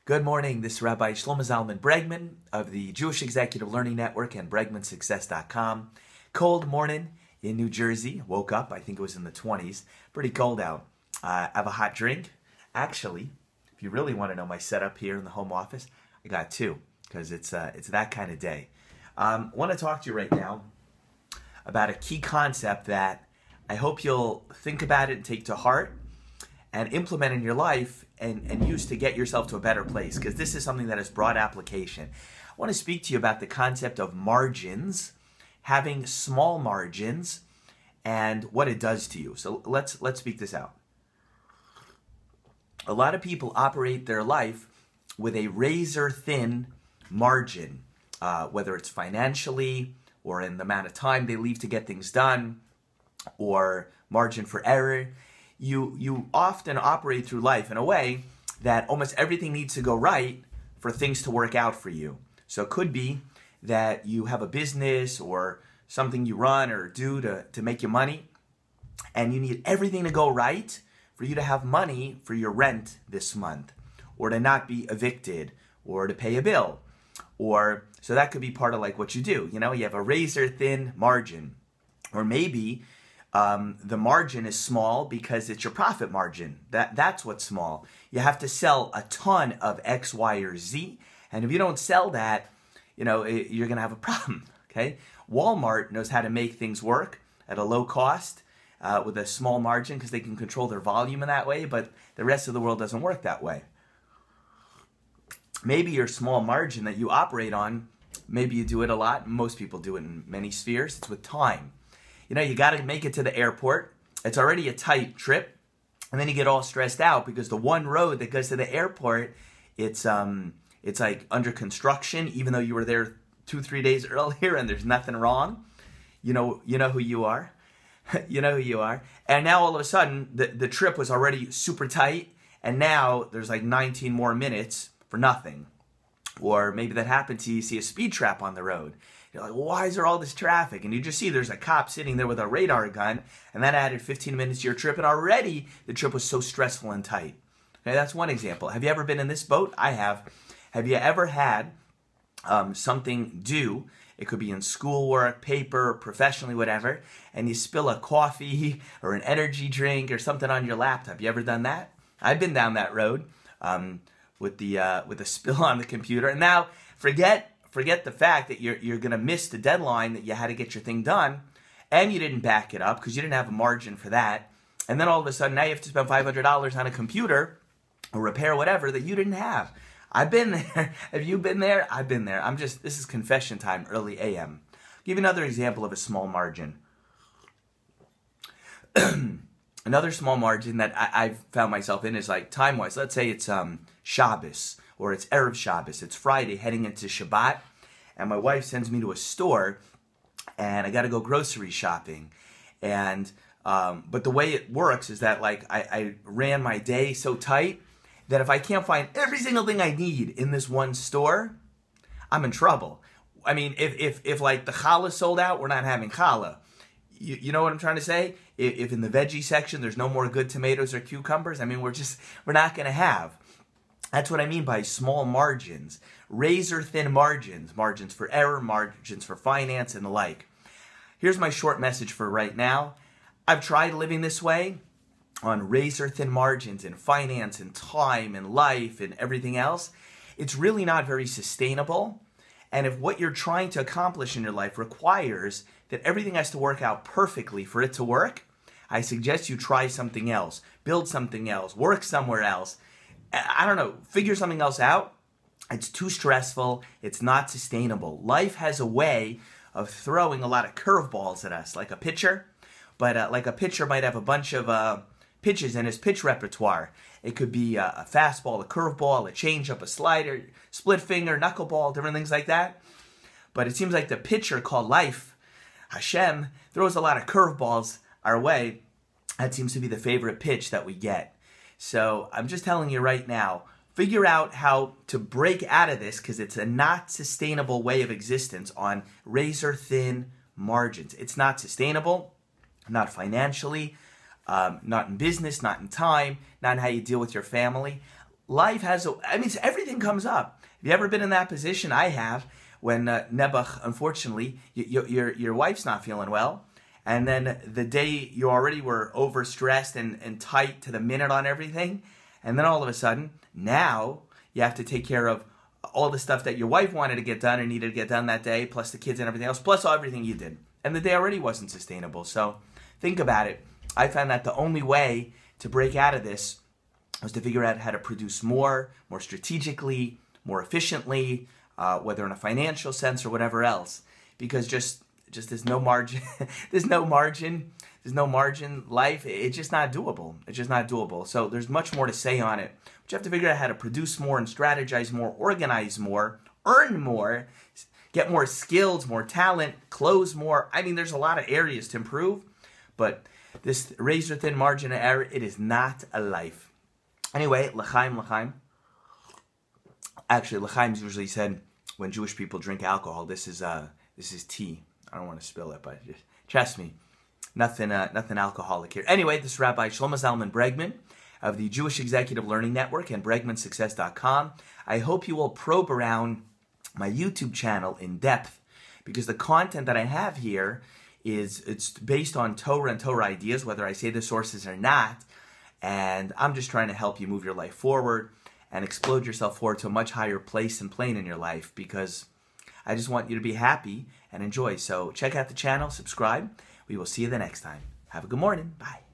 Good morning, this is Rabbi Shlomo Zalman Bregman of the Jewish Executive Learning Network and BregmanSuccess.com. Cold morning in New Jersey. Woke up, I think it was in the 20s. Pretty cold out. I have a hot drink. Actually, if you really want to know my setup here in the home office, I got two, because it's that kind of day. I want to talk to you right now about a key concept that I hope you'll think about it and take to heart and implement in your life and use to get yourself to a better place, because this is something that has broad application. I want to speak to you about the concept of margins, having small margins, and what it does to you. So let's speak this out. A lot of people operate their life with a razor-thin margin, whether it's financially or in the amount of time they leave to get things done, or margin for error. You often operate through life in a way that almost everything needs to go right for things to work out for you. So it could be that you have a business or something you run or do to make you money, and you need everything to go right for you to have money for your rent this month, or to not be evicted, or to pay a bill. So that could be part of like what you do. You have a razor thin margin. Or maybe the margin is small because it's your profit margin. That's what's small. You have to sell a ton of X, Y, or Z, and if you don't sell that, you're gonna have a problem. Okay, Walmart knows how to make things work at a low cost with a small margin because they can control their volume in that way. But the rest of the world doesn't work that way. Maybe your small margin that you operate on, maybe you do it a lot. Most people do it in many spheres. It's with time. You got to make it to the airport. It's already a tight trip. And then you get all stressed out because the one road that goes to the airport, it's like under construction, even though you were there 2-3 days earlier and there's nothing wrong. You know who you are. You know who you are. And now all of a sudden, the trip was already super tight. And now there's like 19 more minutes for nothing. Or maybe that happened to you, see a speed trap on the road. You're like, why is there all this traffic? And you just see there's a cop sitting there with a radar gun, and that added 15 minutes to your trip, and already the trip was so stressful and tight. Okay, that's one example. Have you ever been in this boat? I have. Have you ever had something due? It could be in schoolwork, paper, professionally, whatever, and you spill a coffee or an energy drink or something on your laptop. You ever done that? I've been down that road with a spill on the computer, and now forget the fact that you're going to miss the deadline that you had to get your thing done, and you didn't back it up because you didn't have a margin for that. And then all of a sudden, now you have to spend $500 on a computer or repair whatever that you didn't have. I've been there. Have you been there? I've been there. This is confession time, early AM. I'll give you another example of a small margin. Another small margin that I've found myself in is like time-wise. Let's say it's Shabbos, or it's Erev Shabbos. It's Friday heading into Shabbat, and my wife sends me to a store, and I got to go grocery shopping. And but the way it works is that like I ran my day so tight that if I can't find every single thing I need in this one store, I'm in trouble. I mean, if like the challah sold out, we're not having challah. You know what I'm trying to say? If in the veggie section there's no more good tomatoes or cucumbers, I mean, we're not going to have. That's what I mean by small margins. Razor-thin margins. Margins for error, margins for finance, and the like. Here's my short message for right now. I've tried living this way on razor-thin margins in finance and time and life and everything else. It's really not very sustainable. And if what you're trying to accomplish in your life requires that everything has to work out perfectly for it to work, I suggest you try something else, build something else, work somewhere else. I don't know, figure something else out. It's too stressful. It's not sustainable. Life has a way of throwing a lot of curveballs at us, like a pitcher. But like a pitcher might have a bunch of pitches in his pitch repertoire. It could be a fastball, a curveball, a changeup, a slider, split finger, knuckleball, different things like that. But it seems like the pitcher called life, Hashem, throws a lot of curveballs our way. That seems to be the favorite pitch that we get. So I'm just telling you right now, figure out how to break out of this, because it's a not sustainable way of existence on razor-thin margins. It's not sustainable, not financially, not in business, not in time, not in how you deal with your family. life has, everything comes up. Have you ever been in that position? I have, when Nebuch, unfortunately, your wife's not feeling well, and then the day you already were overstressed and tight to the minute on everything, and then all of a sudden, now you have to take care of all the stuff that your wife wanted to get done or needed to get done that day, plus the kids and everything else, plus everything you did. And the day already wasn't sustainable. So think about it. I found that the only way to break out of this was to figure out how to produce more strategically, more efficiently, whether in a financial sense or whatever else. Because just there's no margin. There's no margin. Life, it's just not doable. It's just not doable. So there's much more to say on it. But you have to figure out how to produce more and strategize more, organize more, earn more, get more skills, more talent, close more. There's a lot of areas to improve. But this razor-thin margin of error, it is not a life. Anyway, l'chaim. Actually, l'chaim's usually said when Jewish people drink alcohol. This is tea. I don't want to spill it, but just trust me, nothing alcoholic here. Anyway, this is Rabbi Shlomo Zalman Bregman of the Jewish Executive Learning Network and BregmanSuccess.com. I hope you will probe around my YouTube channel in depth, because the content that I have here it's based on Torah and Torah ideas, whether I say the sources or not, and I'm just trying to help you move your life forward and explode yourself forward to a much higher place and plane in your life, because I just want you to be happy and enjoy. So check out the channel, subscribe. We will see you the next time. Have a good morning. Bye.